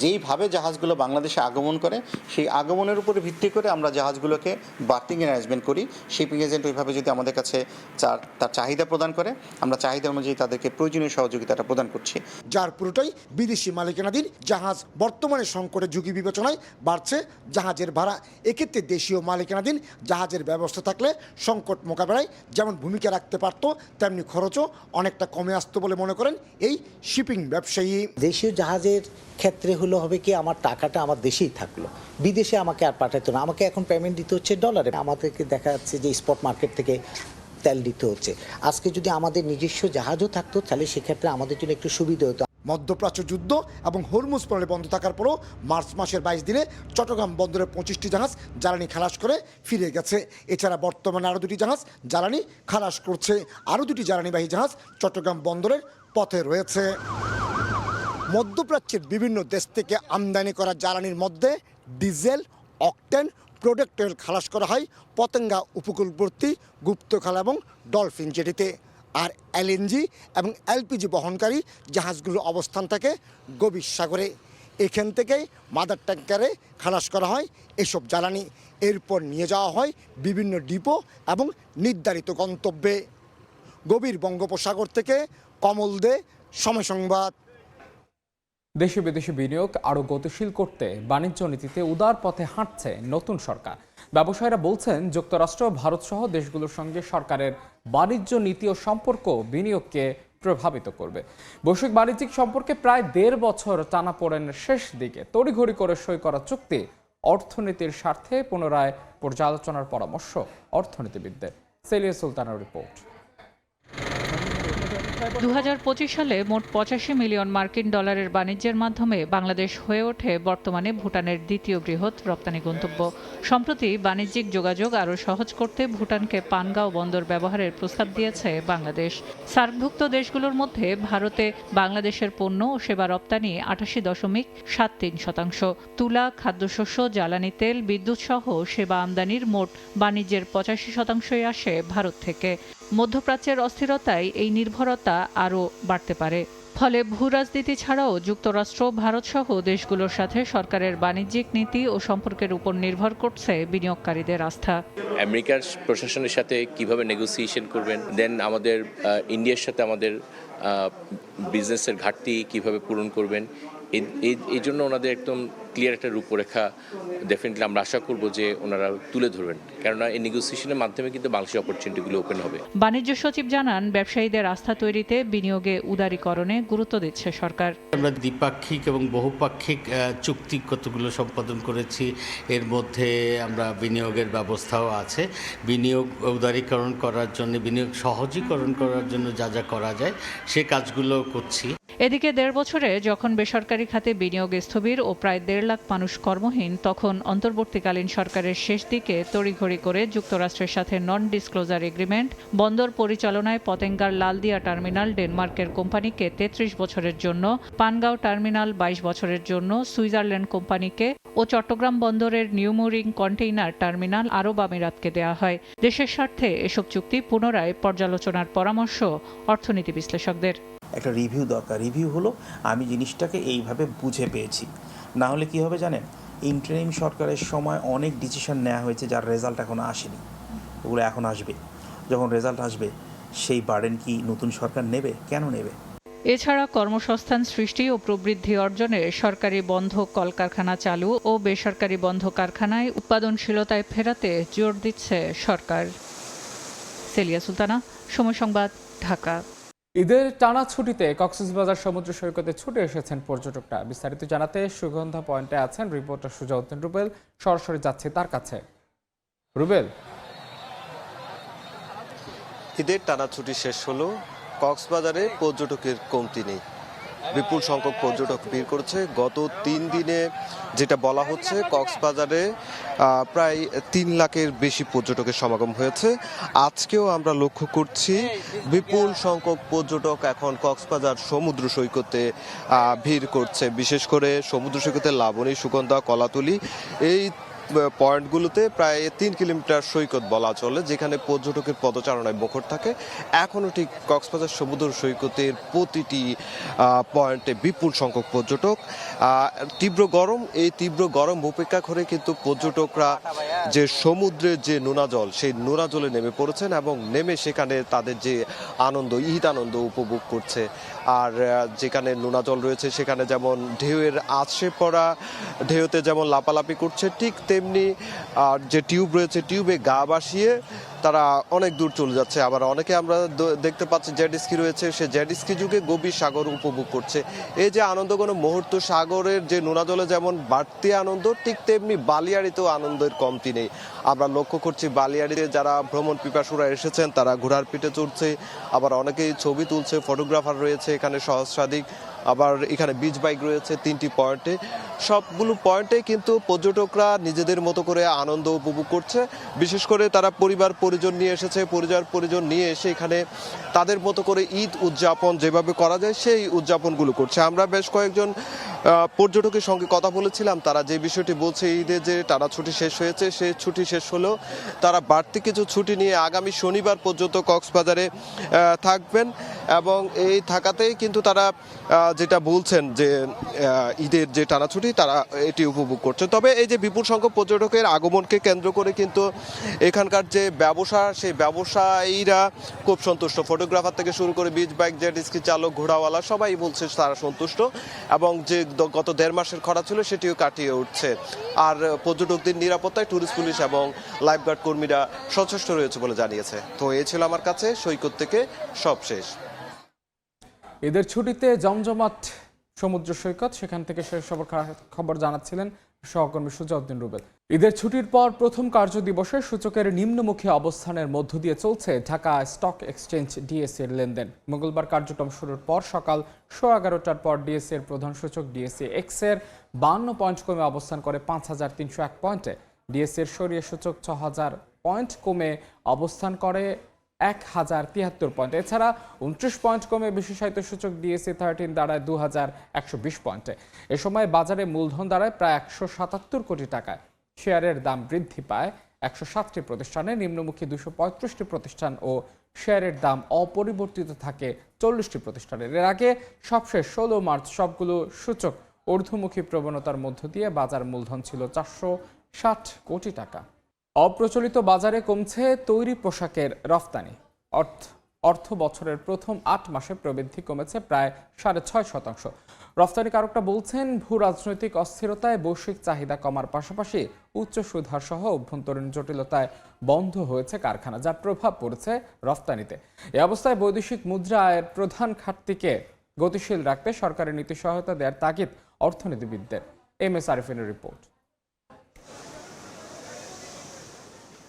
যেইভাবে জাহাজগুলো বাংলাদেশে আগমন করে সেই আগমনের উপরে ভিত্তি করে আমরা জাহাজগুলোকে বার্থিং অ্যারেঞ্জমেন্ট করি। শিপিং এজেন্ট ওইভাবে যদি আমাদের কাছে তার চাহিদা প্রদান করে, আমরা চাহিদা অনুযায়ী তাদেরকে প্রয়োজনীয় সহযোগিতাটা প্রদান করছি। যার পুরোটাই বিদেশি মালিকানাধীন জাহাজ। বর্তমানে সংকটের ঝুঁকি বিবেচনায় বাড়ছে জাহাজের ভাড়া। এক্ষেত্রে দেশীয় মালিকানাধীন জাহাজের ব্যবস্থা থাকলে সংকট মোকাবেলায় যেমন ভূমিকা রাখতে পারত, তেমনি খরচও অনেকটা কমে আসতো বলে মনে করেন এই শিপিং ব্যবসায়ী। দেশীয় জাহাজের ক্ষেত্রে হবে কি, আমার টাকাটা আমার দেশেই থাকলো, বিদেশে আমাকে আর পাঠাতো না। আমাকে এখন পেমেন্ট দিতে হচ্ছে ডলারে। আমাদেরকে দেখা যাচ্ছে যে স্পট মার্কেট থেকে তেল দিতে হচ্ছে। আজকে যদি আমাদের নিজস্ব জাহাজও থাকতো তাহলে সেক্ষেত্রে আমাদের জন্য একটু সুবিধা হতো। মধ্যপ্রাচ্য যুদ্ধ এবং হরমুজ প্রণালী বন্ধ থাকার পরও মার্চ মাসের 22 দিনে চট্টগ্রাম বন্দরে 25টি জাহাজ জ্বালানি খালাস করে ফিরে গেছে। এছাড়া বর্তমানে আরও 2টি জাহাজ জ্বালানি খালাস করছে। আরও 2টি জ্বালানিবাহী জাহাজ চট্টগ্রাম বন্দরের পথে রয়েছে। মধ্যপ্রাচ্যের বিভিন্ন দেশ থেকে আমদানি করা জ্বালানির মধ্যে ডিজেল, অকটেন, প্রোডাক্ট অয়েল খালাস করা হয় পতেঙ্গা উপকূলবর্তী গুপ্তখালা এবং ডলফিন জেটিতে। আর এলএনজি এবং এলপিজি বহনকারী জাহাজগুলোর অবস্থান থাকে গভীর সাগরে। এখান থেকেই মাদার ট্যাঙ্কারে খালাস করা হয় এসব জ্বালানি। এরপর নিয়ে যাওয়া হয় বিভিন্ন ডিপো এবং নির্ধারিত গন্তব্যে। গভীর বঙ্গোপসাগর থেকে কমল দে, সময় সংবাদ। দেশে বিদেশি বিনিয়োগ আরও গতিশীল করতে বাণিজ্য নীতিতে উদার পথে হাঁটছে নতুন সরকার। ব্যবসায়ীরা বলছেন যুক্তরাষ্ট্র, ভারত সহ দেশগুলোর সঙ্গে সরকারের বাণিজ্য নীতি ও সম্পর্ক বিনিয়োগকে প্রভাবিত করবে। বৈশ্বিক বাণিজ্যিক সম্পর্কে প্রায় 1.5 বছর টানাপোড়েনের শেষ দিকে তড়িঘড়ি করে সই করা চুক্তি অর্থনীতির স্বার্থে পুনরায় পর্যালোচনার পরামর্শ অর্থনীতিবিদদের। সেলিয়া সুলতানের রিপোর্ট। 2025 সালে মোট 85 মিলিয়ন মার্কিন ডলারের বাণিজ্যের মাধ্যমে বাংলাদেশ হয়ে ওঠে বর্তমানে ভুটানের দ্বিতীয় বৃহৎ রপ্তানি গন্তব্য। সম্প্রতি বাণিজ্যিক যোগাযোগ আরও সহজ করতে ভুটানকে পানগাঁও বন্দর ব্যবহারের প্রস্তাব দিয়েছে বাংলাদেশ। সার্কভুক্ত দেশগুলোর মধ্যে ভারতে বাংলাদেশের পণ্য ও সেবা রপ্তানি 88.73%। তুলা, খাদ্যশস্য, জ্বালানি তেল, বিদ্যুৎ সহ সেবা আমদানির মোট বাণিজ্যের 85%ই আসে ভারত থেকে। মধ্যপ্রাচ্যের অস্থিরতায় এই নির্ভরতা আরও বাড়তে পারে। ফলে ভূরাজনীতি ছাড়াও যুক্তরাষ্ট্র, ভারত সহ দেশগুলোর সাথে সরকারের বাণিজ্যিক নীতি ও সম্পর্কের উপর নির্ভর করছে বিনিয়োগকারীদের আস্থা। আমেরিকার প্রশাসনের সাথে কিভাবে নেগোসিয়েশন করবেন, দেন আমাদের ইন্ডিয়ার সাথে আমাদের বিজনেসের ঘাটতি কিভাবে পূরণ করবেন, এই জন্য ওনাদের একদম ক্লিয়ার একটা রূপরেখা ডেফিনেটলি আমরা আশা করব যে ওনারা তুলে ধরবেন, কেননা এই নেগোসিয়েশনের মাধ্যমে কিন্তু বাংলাদেশের অপরচুনিটিগুলো ওপেন হবে। বাণিজ্য সচিব জানান, ব্যবসায়ীদের আস্থা তৈরিতে বিনিয়োগে উদারীকরণে গুরুত্ব দিচ্ছে সরকার। আমরা দ্বিপাক্ষিক এবং বহুপাক্ষিক চুক্তি কতগুলো সম্পাদন করেছি। এর মধ্যে আমরা বিনিয়োগের ব্যবস্থাও আছে। বিনিয়োগ উদারীকরণ করার জন্য, বিনিয়োগ সহজীকরণ করার জন্য যা যা করা যায় সে কাজগুলো করছি। এদিকে 1.5 বছরে যখন বেসরকারি খাতে বিনিয়োগ স্থবির ও প্রায় 1.5 লাখ মানুষ কর্মহীন, তখন অন্তর্বর্তীকালীন সরকারের শেষ দিকে তড়িঘড়ি করে যুক্তরাষ্ট্রের সাথে নন ডিসক্লোজার এগ্রিমেন্ট, বন্দর পরিচালনায় পতেঙ্গার লালদিয়া টার্মিনাল ডেনমার্কের কোম্পানিকে 33 বছরের জন্য, পানগাঁও টার্মিনাল 22 বছরের জন্য সুইজারল্যান্ড কোম্পানিকে ও চট্টগ্রাম বন্দরের নিউমুরিং কন্টেইনার টার্মিনাল আরব আমিরাতকে দেওয়া হয়। দেশের স্বার্থে এসব চুক্তি পুনরায় পর্যালোচনার পরামর্শ অর্থনীতি বিশ্লেষকদের। একটা রিভিউ দরকার। রিভিউ হলো আমি জিনিসটাকে এইভাবে বুঝে পেয়েছি, না হলে কি হবে জানেন, ইন্টারিম সরকারের সময় অনেক ডিসিশন নেওয়া হয়েছে যার রেজাল্ট এখনো আসেনি, ওগুলো এখন আসবে। যখন রেজাল্ট আসবে সেই বার্ডেন কি নতুন সরকার নেবে? কেন নেবে? এছাড়া কর্মসংস্থান সৃষ্টি ও প্রবৃদ্ধি অর্জনে সরকারি বন্ধ কলকারখানা চালু ও বেসরকারি বন্ধ কারখানায় উৎপাদনশীলতায় ফেরাতে জোর দিচ্ছে সরকার। সেলিয়া সুলতানা, সময় সংবাদ, ঢাকা। ঈদের টানা ছুটিতে কক্সবাজার সমুদ্র সৈকতে ছুটে এসেছেন পর্যটকরা। বিস্তারিত জানাতে সুগন্ধা পয়েন্টে আছেন রিপোর্টার সুজাউদ্দিন রুবেল। সরাসরি যাচ্ছে তার কাছে। রুবেল, ঈদের টানা ছুটি শেষ হলো, কক্সবাজারে পর্যটকের কমতি নেই। বিপুল সংখ্যক পর্যটক ভিড় করেছে। গত 3 দিনে যেটা বলা হচ্ছে, কক্সবাজারে প্রায় 3 লাখের বেশি পর্যটকের সমাগম হয়েছে। আজকেও আমরা লক্ষ্য করছি বিপুল সংখ্যক পর্যটক এখন কক্সবাজার সমুদ্র সৈকতে ভিড় করছে। বিশেষ করে সমুদ্র সৈকতে লাবণী, সুগন্ধা, কলাতলি এই পয়েন্টগুলোতে প্রায় 3 কিলোমিটার সৈকত বলা চলে, যেখানে পর্যটকের পদচারণায় মুখর থাকে। এখনও ঠিক কক্সবাজার সমুদ্র সৈকতের প্রতিটি পয়েন্টে বিপুল সংখ্যক পর্যটক। তীব্র গরম, এই তীব্র গরম উপেক্ষা করে কিন্তু পর্যটকরা যে সমুদ্রের যে নোনা জল, সেই নোনা জলে নেমে পড়েছেন এবং নেমে সেখানে তাদের যে আনন্দ, ঈদ আনন্দ উপভোগ করছে। আর যেখানে নোনা জল রয়েছে সেখানে যেমন ঢেউয়ের আছড়ে পড়া, ঢেউতে যেমন লাপালাপি করছে, ঠিক তেমনি আর যে টিউব রয়েছে টিউবে গা ভাসিয়ে তারা অনেক দূর চলে যাচ্ছে। আবার অনেকে আমরা দেখতে পাচ্ছি জেট স্কি রয়েছে, সে জেট স্কি যুগে গভীর সাগর উপভোগ করছে। এই যে আনন্দঘন মুহূর্ত, সাগরের যে নোনা জলে যেমন বাড়তি আনন্দ, ঠিক তেমনি বালিয়াড়িতেও আনন্দের কমতি নেই। আমরা লক্ষ্য করছি বালিয়াড়িতে যারা ভ্রমণ পিপাসুরা এসেছেন তারা ঘোড়ার পিঠে চড়ছে, আবার অনেকেই ছবি তুলছে, ফটোগ্রাফার রয়েছে এখানে সহস্রাধিক। আবার এখানে বিচ বাইক রয়েছে 3টি পয়েন্টে। সবগুলো পয়েন্টে কিন্তু পর্যটকরা নিজেদের মতো করে আনন্দ উপভোগ করছে। বিশেষ করে তারা পরিবার পরিজন নিয়ে এসেছে, পরিজন নিয়ে এসে এখানে তাদের মতো করে ঈদ উদযাপন যেভাবে করা যায় সেই উদযাপনগুলো করছে। আমরা বেশ কয়েকজন পর্যটকের সঙ্গে কথা বলেছিলাম, তারা যে বিষয়টি বলছে, ঈদের যে টানা ছুটি শেষ হয়েছে, সেই ছুটি শেষ হলেও তারা বাড়তি কিছু ছুটি নিয়ে আগামী শনিবার পর্যন্ত কক্সবাজারে থাকবেন এবং এই থাকাতেই কিন্তু তারা যেটা বলছেন যে ঈদের যে টানা ছুটি তারা এটি উপভোগ করছে। তবে এই যে বিপুল সংখ্যক পর্যটকের আগমনকে কেন্দ্র করে কিন্তু এখানকার যে ব্যবসা, সেই ব্যবসায়ীরা খুব সন্তুষ্ট। ফটোগ্রাফার থেকে শুরু করে বিচ বাইক, জেট স্কি চালক, ঘোড়াওয়ালা সবাই বলছে তারা সন্তুষ্ট এবং যে গত 1.5 মাসের খরা ছিল সেটিও কাটিয়ে উঠছে। আর পর্যটকদের নিরাপত্তায় ট্যুরিস্ট পুলিশ এবং লাইফগার্ড কর্মীরা সচেষ্ট রয়েছে বলে জানিয়েছে। তো এই ছিল আমার কাছে সৈকত থেকে সব শেষ। ঈদের ছুটিতে জমজমাট সমুদ্র সৈকত, সেখান থেকে শেষ খবর জানাচ্ছিলেন সহকর্মী সুজাউদ্দিন রুবেল। ঈদের ছুটির পর প্রথম কার্যদিবসে সূচকের নিম্নমুখী অবস্থানের মধ্য দিয়ে চলছে ঢাকা স্টক এক্সচেঞ্জ ডিএসসি এর লেনদেন। মঙ্গলবার কার্যক্রম শুরুর পর সকাল 11:15টার পর ডিএসসি এর প্রধান সূচক ডিএসসি এক্স এর 52 পয়েন্ট কমে অবস্থান করে 5301 পয়েন্টে। ডিএসসি এর সরিয়ে সূচক 6000 পয়েন্ট কমে অবস্থান করে 1073 পয়েন্ট। এছাড়া 29 পয়েন্ট কমে বিশেষায়িত সূচক ডিএসসি 13 দাঁড়ায় 2120 পয়েন্টে। এ সময় বাজারে মূলধন দাঁড়ায় প্রায় 177 কোটি টাকায়। শেয়ারের দাম বৃদ্ধি পায় 107টি প্রতিষ্ঠানে, নিম্নমুখী 235টি প্রতিষ্ঠান ও শেয়ারের দাম অপরিবর্তিত থাকে 40টি প্রতিষ্ঠানের। এর আগে সবশেষ 16 মার্চ সবগুলো সূচক ঊর্ধ্বমুখী প্রবণতার মধ্য দিয়ে বাজার মূলধন ছিল 460 কোটি টাকা। অপ্রচলিত বাজারে কমছে তৈরি পোশাকের রফতানি। অর্থ বছরের প্রথম 8 মাসে প্রবৃদ্ধি কমেছে প্রায় 6.5%। রফতানিকারকরা বলছেন, ভূ রাজনৈতিক অস্থিরতায় বৈশ্বিক চাহিদা কমার পাশাপাশি উচ্চ সুদহার সহ অভ্যন্তরীণ জটিলতায় বন্ধ হয়েছে কারখানা, যার প্রভাব পড়েছে রফতানিতে। এ অবস্থায় বৈদেশিক মুদ্রা আয়ের প্রধান খাতটিকে গতিশীল রাখতে সরকারের নীতি সহায়তা দেওয়ার তাগিদ অর্থনীতিবিদদের। MS আরিফিনের report.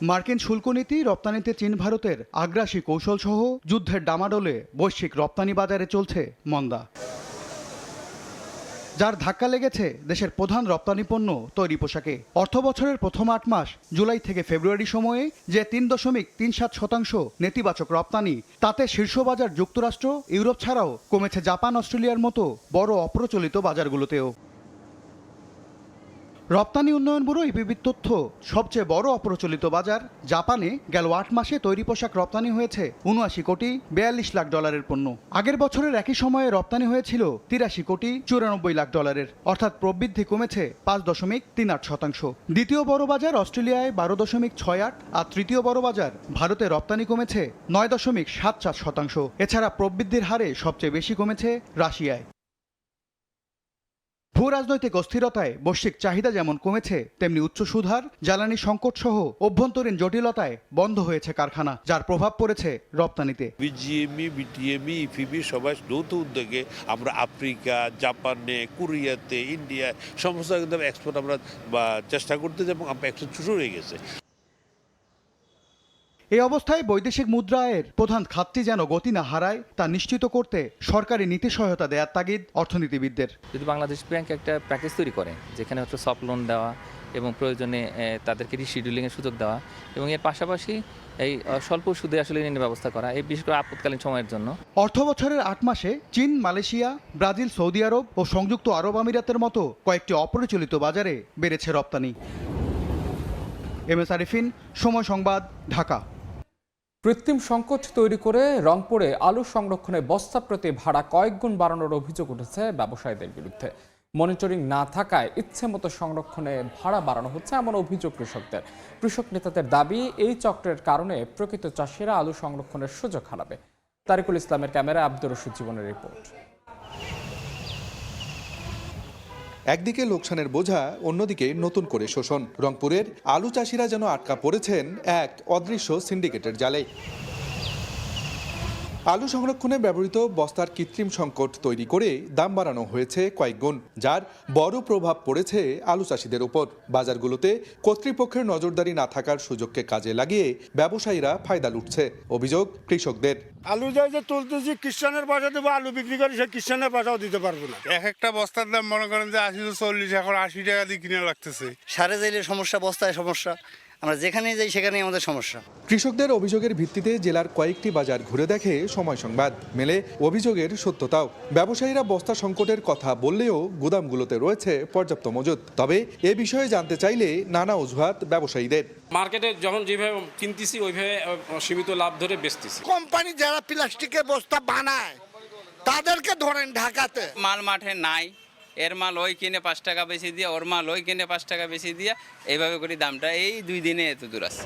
মার্কিন শুল্ক নীতি, রপ্তানিতে চীন ভারতের আগ্রাসী কৌশল সহ যুদ্ধের ডামাডোলে বৈশ্বিক রপ্তানি বাজারে চলছে মন্দা, যার ধাক্কা লেগেছে দেশের প্রধান রপ্তানি পণ্য তৈরি পোশাকে। অর্থ বছরের প্রথম 8 মাস জুলাই থেকে ফেব্রুয়ারি সময়ে যে 3.37% নেতিবাচক রপ্তানি, তাতে শীর্ষ বাজার যুক্তরাষ্ট্র, ইউরোপ ছাড়াও কমেছে জাপান, অস্ট্রেলিয়ার মতো বড় অপ্রচলিত বাজারগুলোতেও। রপ্তানি উন্নয়ন ব্যুরো ইপিবির তথ্য, সবচেয়ে বড় অপ্রচলিত বাজার জাপানে গেল 8 মাসে তৈরি পোশাক রপ্তানি হয়েছে 79 কোটি 42 লাখ ডলারের পণ্য। আগের বছরের একই সময়ে রপ্তানি হয়েছিল 83 কোটি 94 লাখ ডলারের, অর্থাৎ প্রবৃদ্ধি কমেছে 5.38%। দ্বিতীয় বড় বাজার অস্ট্রেলিয়ায় 12.68, আর তৃতীয় বড় বাজার ভারতে রপ্তানি কমেছে 9.74%। এছাড়া প্রবৃদ্ধির হারে সবচেয়ে বেশি কমেছে রাশিয়ায়। ভূ রাজনৈতিক অস্থিরতায় বৈশ্বিক চাহিদা যেমন কমেছে, তেমনি উচ্চ সুদহার, জ্বালানি সংকট সহ অভ্যন্তরীণ জটিলতায় বন্ধ হয়েছে কারখানা, যার প্রভাব পড়েছে রপ্তানিতে। বিজিএমই, বিটিএমই, ইপিবি সবাই যৌথ উদ্যোগে আমরা আফ্রিকা, জাপানে, কোরিয়াতে, ইন্ডিয়া সমস্ত একদম এক্সপোর্ট আমরা চেষ্টা করতে এবং এক্সপোর্ট শুরু হয়ে গেছে। এই অবস্থায় বৈদেশিক মুদ্রা আয়ের প্রধান খাতটি যেন গতি না হারায় তা নিশ্চিত করতে সরকারি নীতি সহায়তা দেওয়ার তাগিদ অর্থনীতিবিদদের। যদি বাংলাদেশ ব্যাংক একটা প্যাকেজ তৈরি করে, যেখানে হচ্ছে সফট লোন দেওয়া এবং প্রয়োজনে তাদেরকে রিশিডিউলিংয়ের সুযোগ দেওয়া, এবং এর পাশাপাশি এই স্বল্প সুদে আসলে ঋণের ব্যবস্থা করা, এই বিশেষ করে আপৎকালীন সময়ের জন্য। অর্থ বছরের 8 মাসে চীন, মালয়েশিয়া, ব্রাজিল, সৌদি আরব ও সংযুক্ত আরব আমিরাতের মতো কয়েকটি অপরিচালিত বাজারে বেড়েছে রপ্তানি। MS আরিফিন, সময় সংবাদ, ঢাকা। কৃত্রিম সংকট তৈরি করে রংপুরে আলু সংরক্ষণে বস্তা প্রতি ভাড়া কয়েক গুণ বাড়ানোর অভিযোগ উঠেছে ব্যবসায়ীদের বিরুদ্ধে। মনিটরিং না থাকায় ইচ্ছেমতো সংরক্ষণে ভাড়া বাড়ানো হচ্ছে এমন অভিযোগ কৃষকদের। কৃষক নেতাদের দাবি, এই চক্রের কারণে প্রকৃত চাষিরা আলু সংরক্ষণের সুযোগ হারাবে। তারিকুল ইসলামের ক্যামেরায় আব্দুর রশিদ জীবনের রিপোর্ট। একদিকে লোকসানের বোঝা, অন্যদিকে নতুন করে শোষণ। রংপুরের আলু চাষিরা যেন আটকা পড়েছেন এক অদৃশ্য সিন্ডিকেটের জালে। আলু সংরক্ষণে ব্যবহৃত বস্তার কৃত্রিম সংকট তৈরি করে দাম বাড়ানো হয়েছে কয়েক গুণ, যার বড় প্রভাব পড়েছে আলু চাষিদের উপর। বাজারগুলোতে কর্তৃপক্ষের নজরদারি না থাকার সুযোগকে কাজে লাগিয়ে ব্যবসায়ীরা ফায়দা লুটছে, অভিযোগ কৃষকদের। আলু যে তুলতেছি খ্রিস্টানের পয়সা দেবো, আলু বিক্রি করি সে খ্রিস্টানের পয়সাও দিতে পারবো না। এক একটা বস্তার দাম মনে করেন যে 80-40, এখন 80 টাকা দিয়ে কিনে লাগতেছে। সারে যাইলে সমস্যা, বস্তায় সমস্যা, আমরা যেখানে যাই সেখানেই আমাদের সমস্যা। কৃষকদের অভিযোগের ভিত্তিতে জেলার কয়েকটি বাজার ঘুরে দেখে সময় সংবাদ, মেলে অভিযোগের সত্যতাও। ব্যবসায়ীরা বস্তা সংকটের কথা বললেও গুদামগুলোতে রয়েছে পর্যাপ্ত মজুদ। তবে এ বিষয়ে জানতে চাইলে নানা অজুহাত ব্যবসায়ীদের। মার্কেটে যখন যেভাবে কিনতেছি ওইভাবে সীমিত লাভ ধরে বেচতেছি। কোম্পানি যারা প্লাস্টিকের বস্তা বানায় তাদেরকে ধরেন ঢাকাতে মাল মাঠে নাই, এর মাল ওই কিনে 5 টাকা বেশি দিয়ে, ওর মাল ওই কিনে 5 টাকা বেশি দিয়ে, এইভাবে করে দামটা এই 2 দিনে এত দূর আছে।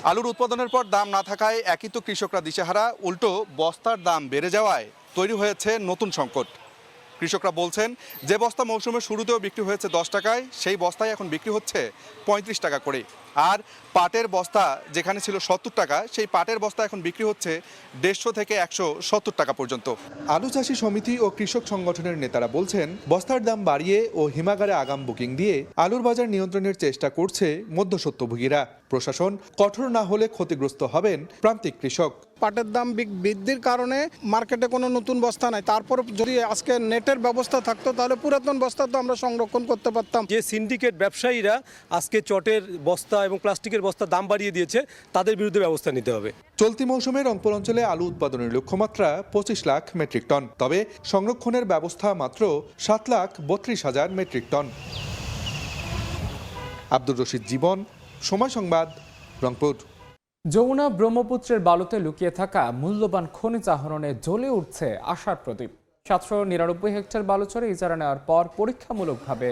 আলুর উৎপাদনের পর দাম না থাকায় একই তো কৃষকরা দিশেহারা, উল্টো বস্তার দাম বেড়ে যাওয়ায় তৈরি হয়েছে নতুন সংকট। কৃষকরা বলছেন, যে বস্তা মৌসুমের শুরুতেও বিক্রি হয়েছে 10 টাকায়, সেই বস্তায় এখন বিক্রি হচ্ছে 35 টাকা করে। আর পাটের বস্তা যেখানে ছিল 70 টাকা, সেই পাটের বস্তা এখন বিক্রি হচ্ছে 150 থেকে 170 টাকা পর্যন্ত। আলু চাষি সমিতি ও কৃষক সংগঠনের নেতারা বলছেন, বস্তার দাম বাড়িয়ে ও হিমাগারে আগাম বুকিং দিয়ে আলুর বাজার নিয়ন্ত্রণের চেষ্টা করছে মধ্যস্বত্বভোগীরা। প্রশাসন কঠোর না হলে ক্ষতিগ্রস্ত হবেন প্রান্তিক কৃষক। পাটের দাম বৃদ্ধির কারণে মার্কেটে কোনো নতুন বস্তা নাই। তারপর যদি আজকে নেটের ব্যবস্থা থাকতো তাহলে পুরাতন বস্তা তো আমরা সংরক্ষণ করতে পারতাম। যে সিন্ডিকেট ব্যবসায়ীরা আজকে চটের বস্তা এবং প্লাস্টিকের বস্তা দাম বাড়িয়ে দিয়েছে, তাদের বিরুদ্ধে ব্যবস্থা নিতে হবে। চলতি মৌসুমে রংপুর অঞ্চলে আলু উৎপাদনের লক্ষ্যমাত্রা 25 লাখ মেট্রিক টন, তবে সংরক্ষণের ব্যবস্থা মাত্র 7,32,000 মেট্রিক টন। আব্দুর রশিদ জীবন, সময় সংবাদ, রংপুর। যমুনা ব্রহ্মপুত্রের বালুতে লুকিয়ে থাকা মূল্যবান খনিজ আহরণে জ্বলে উঠছে আশার প্রদীপ। 799 হেক্টর বালুচরে ইজারা নেওয়ার পর পরীক্ষামূলকভাবে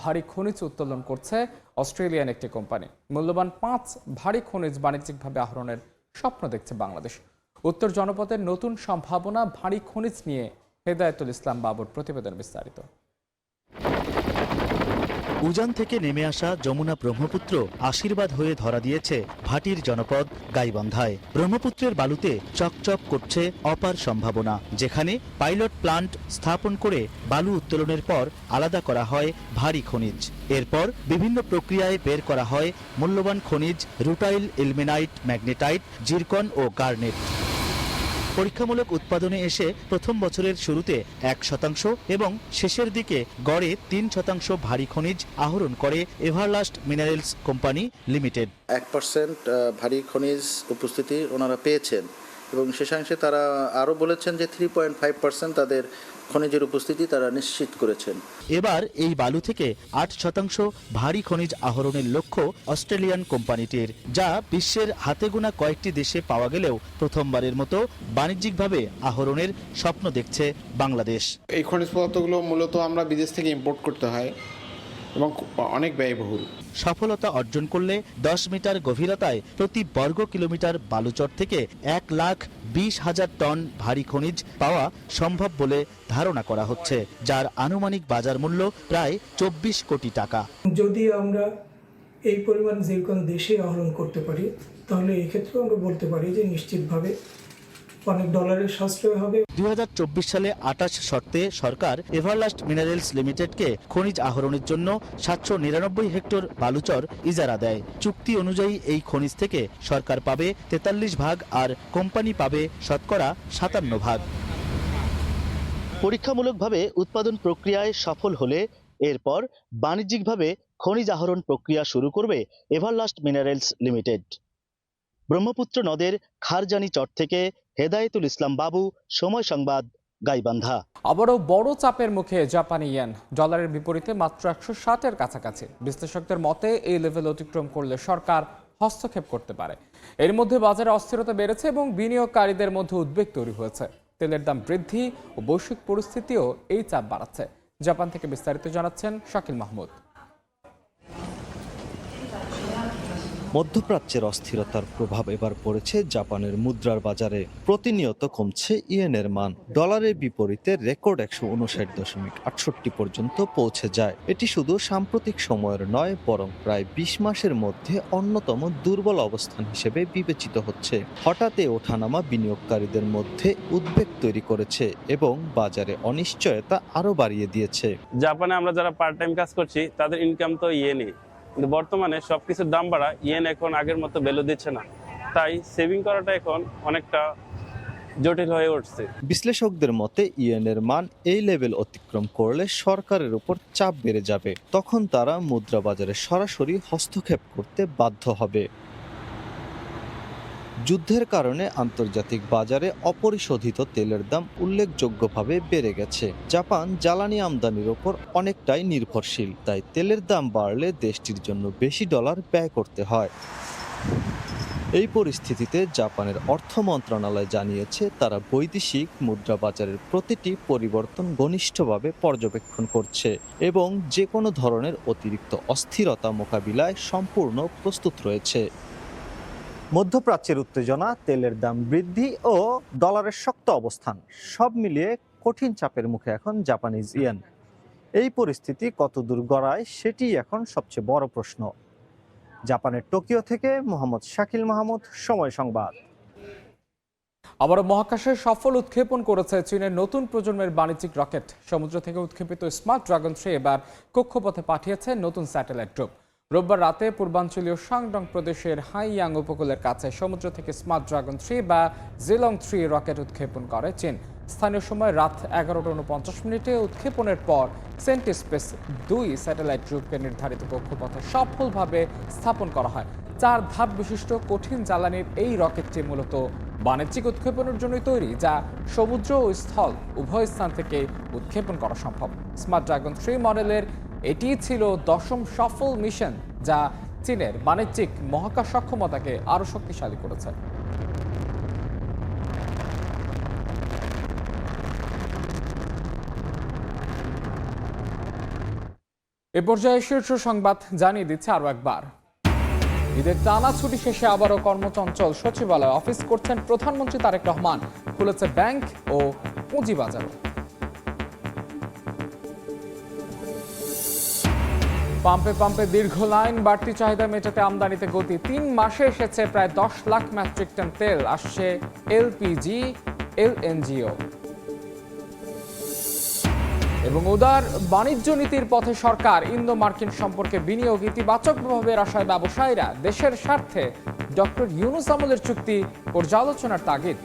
ভারী খনিজ উত্তোলন করছে অস্ট্রেলিয়ান একটি কোম্পানি। মূল্যবান 5 ভারী খনিজ বাণিজ্যিকভাবে আহরণের স্বপ্ন দেখছে বাংলাদেশ। উত্তর জনপদের নতুন সম্ভাবনা ভারী খনিজ নিয়ে হেদায়েতুল ইসলাম বাবুর প্রতিবেদন বিস্তারিত। উজান থেকে নেমে আসা যমুনা ব্রহ্মপুত্র আশীর্বাদ হয়ে ধরা দিয়েছে ভাটির জনপদ গাইবান্ধায়। ব্রহ্মপুত্রের বালুতে চকচক করছে অপার সম্ভাবনা, যেখানে পাইলট প্লান্ট স্থাপন করে বালু উত্তোলনের পর আলাদা করা হয় ভারী খনিজ। এরপর বিভিন্ন প্রক্রিয়ায় বের করা হয় মূল্যবান খনিজ রুটাইল, ইলমেনাইট, ম্যাগনেটাইট, জিরকন ও গার্নেট। পরীক্ষামূলক উৎপাদনে এসে প্রথম বছরের শুরুতে 1% এবং শেষের দিকে গড়ে 3% ভারী খনিজ আহরণ করে এভারলাস্ট মিনারেলস কোম্পানি লিমিটেড। 1% ভারী খনিজ উপস্থিতি ওনারা পেয়েছেন এবং শেষাংশে তারা আরও বলেছেন যে 3.5% তাদের খনিজের উপস্থিতি তারা নিশ্চিত করেছেন। এবার এই বালু থেকে 8% ভারী খনিজ আহরণের লক্ষ্য অস্ট্রেলিয়ান কোম্পানিটির, যা বিশ্বের হাতে গোনা কয়েকটি দেশে পাওয়া গেলেও প্রথমবারের মতো বাণিজ্যিকভাবে আহরণের স্বপ্ন দেখছে বাংলাদেশ। এই খনিজ পদার্থগুলো মূলত আমরা বিদেশ থেকে ইম্পোর্ট করতে হয় এবং অনেক ব্যয়বহুল। সফলতা অর্জন করলে 10 মিটার গভীরতায় প্রতি বর্গ কিলোমিটার বালুচর থেকে 1,20,000 টন ভারী খনিজ পাওয়া সম্ভব বলে ধারণা করা হচ্ছে, যার আনুমানিক বাজার মূল্য প্রায় 24 কোটি টাকা। যদি আমরা এই পরিমাণ জিরকন দেশে আহরণ করতে পারি তাহলে এই ক্ষেত্রে আমরা বলতে পারি যে নিশ্চিতভাবে অনেক ডলারের সাশ্রয় হবে। 2024 সালে 28 শর্তে সরকার এভারলাস্ট মিনারেলস লিমিটেডকে খনিজ আহরণের জন্য 799 হেক্টর বালুচর ইজারা দেয়। চুক্তি অনুযায়ী এই খনিজ থেকে সরকার পাবে 43 ভাগ আর কোম্পানি পাবে শতকরা 57 ভাগ। পরীক্ষামূলকভাবে উৎপাদন প্রক্রিয়ায় সফল হলে এরপর বাণিজ্যিকভাবে খনিজ আহরণ প্রক্রিয়া শুরু করবে এভারলাস্ট মিনারেলস লিমিটেড। ব্রহ্মপুত্র নদের খারজানি চর থেকে হেদায়েতুল ইসলাম বাবু, সময় সংবাদ, গাইবান্ধা। আবারও বড় চাপের মুখে জাপানি ইয়েন, ডলারের বিপরীতে মাত্র 160-এর কাছাকাছি। বিশ্লেষকদের মতে এই লেভেল অতিক্রম করলে সরকার হস্তক্ষেপ করতে পারে। এর মধ্যে বাজারে অস্থিরতা বেড়েছে এবং বিনিয়োগকারীদের মধ্যে উদ্বেগ তৈরি হয়েছে। তেলের দাম বৃদ্ধি ও বৈশ্বিক পরিস্থিতিও এই চাপ বাড়াচ্ছে। জাপান থেকে বিস্তারিত জানাচ্ছেন শাকিল মাহমুদ। মধ্যপ্রাচ্যের অস্থিরতার প্রভাব এবার পড়েছে জাপানের মুদ্রার বাজারে। প্রতিনিয়ত কমছে ইয়েনের মান। ডলারের বিপরীতে রেকর্ড 159.68 পর্যন্ত পৌঁছে যায়। এটি শুধু সাম্প্রতিক সময়ের নয়, বরং প্রায় 20 মাসের মধ্যে অন্যতম দুর্বল অবস্থান হিসেবে বিবেচিত হচ্ছে। হঠাৎ ওঠানামা বিনিয়োগকারীদের মধ্যে উদ্বেগ তৈরি করেছে এবং বাজারে অনিশ্চয়তা আরও বাড়িয়ে দিয়েছে। জাপানে আমরা যারা পার্ট টাইম কাজ করছি তাদের ইনকাম তো ইয়েনই, কিন্তু বর্তমানে সবকিছুর দাম বাড়া, ইয়েন এখন আগের মতো ভ্যালু দিচ্ছে না, তাই সেভিং করাটা এখন অনেকটা জটিল হয়ে উঠছে। বিশ্লেষকদের মতে ইয়েনের মান এই লেভেল অতিক্রম করলে সরকারের উপর চাপ বেড়ে যাবে। তখন তারা মুদ্রা বাজারে সরাসরি হস্তক্ষেপ করতে বাধ্য হবে। যুদ্ধের কারণে আন্তর্জাতিক বাজারে অপরিশোধিত তেলের দাম উল্লেখযোগ্যভাবে বেড়ে গেছে। জাপান জ্বালানি আমদানির ওপর অনেকটাই নির্ভরশীল, তাই তেলের দাম বাড়লে দেশটির জন্য বেশি ডলার ব্যয় করতে হয়। এই পরিস্থিতিতে জাপানের অর্থ মন্ত্রণালয় জানিয়েছে তারা বৈদেশিক মুদ্রা বাজারের প্রতিটি পরিবর্তন ঘনিষ্ঠভাবে পর্যবেক্ষণ করছে এবং যে কোনো ধরনের অতিরিক্ত অস্থিরতা মোকাবিলায় সম্পূর্ণ প্রস্তুত রয়েছে। মধ্যপ্রাচ্যের উত্তেজনা, তেলের দাম বৃদ্ধি ও ডলারের শক্ত অবস্থান সব মিলিয়ে কঠিন চাপের মুখে এখন জাপানিজ ইয়েন। এই পরিস্থিতি কতদূর গড়ায় সেটি এখন সবচেয়ে বড় প্রশ্ন। জাপানের টোকিও থেকে মোহাম্মদ শাকিল মাহমুদ, সময় সংবাদ। আবারও মহাকাশে সফল উৎক্ষেপণ করেছে চীনের নতুন প্রজন্মের বাণিজ্যিক রকেট। সমুদ্র থেকে উৎক্ষেপিত স্মার্ট ড্রাগন 3 এবার কক্ষপথে পাঠিয়েছে নতুন স্যাটেলাইট গ্রুপ। রোববার রাতে পূর্বাঞ্চলীয় শাংডং প্রদেশের হাইয়াং উপকূলের কাছে সমুদ্র থেকে স্মার্ট ড্রাগন 3 বা জিলং 3 রকেট উৎক্ষেপণ করে চীন। স্থানীয় সময় রাত 11:49 উৎক্ষেপণের পর সেন্টি স্পেস 2 স্যাটেলাইট গ্রুপকে নির্ধারিত কক্ষপথে সফলভাবে স্থাপন করা হয়। 4 ধাপ বিশিষ্ট কঠিন জ্বালানির এই রকেটটি মূলত বাণিজ্যিক উৎক্ষেপণের জন্যই তৈরি, যা সমুদ্র ও স্থল উভয় স্থান থেকে উৎক্ষেপণ করা সম্ভব। স্মার্ট ড্রাগন 3 মডেলের এটি ছিল 10ম সফল মিশন, যা চীনের বাণিজ্যিক মহাকাশ সক্ষমতাকে আরও শক্তিশালী করেছে। এ পর্যায়ে শীর্ষ সংবাদ জানিয়ে দিচ্ছে আরও একবার। ঈদের টানা ছুটি শেষে আবারও কর্মচঞ্চল সচিবালয়। অফিস করছেন প্রধানমন্ত্রী তারেক রহমান। খুলেছে ব্যাংক ও পুঁজিবাজার। পাম্পে পাম্পে দীর্ঘ লাইন, বাড়তি চাহিদা মেটাতে আমদানিতে গতি। 3 মাসে এসেছে প্রায় 10 লাখ মেট্রিক টন তেল। আসছে এলপিজি, এলএনজিও। এবং উদার বাণিজ্য নীতির পথে সরকার। ইন্দো মার্কিন সম্পর্কে বিনিয়োগ ইতিবাচক প্রভাবের আশায় ব্যবসায়ীরা। দেশের স্বার্থে ডক্টর ইউনূস আমলের চুক্তি পর্যালোচনার তাগিদ।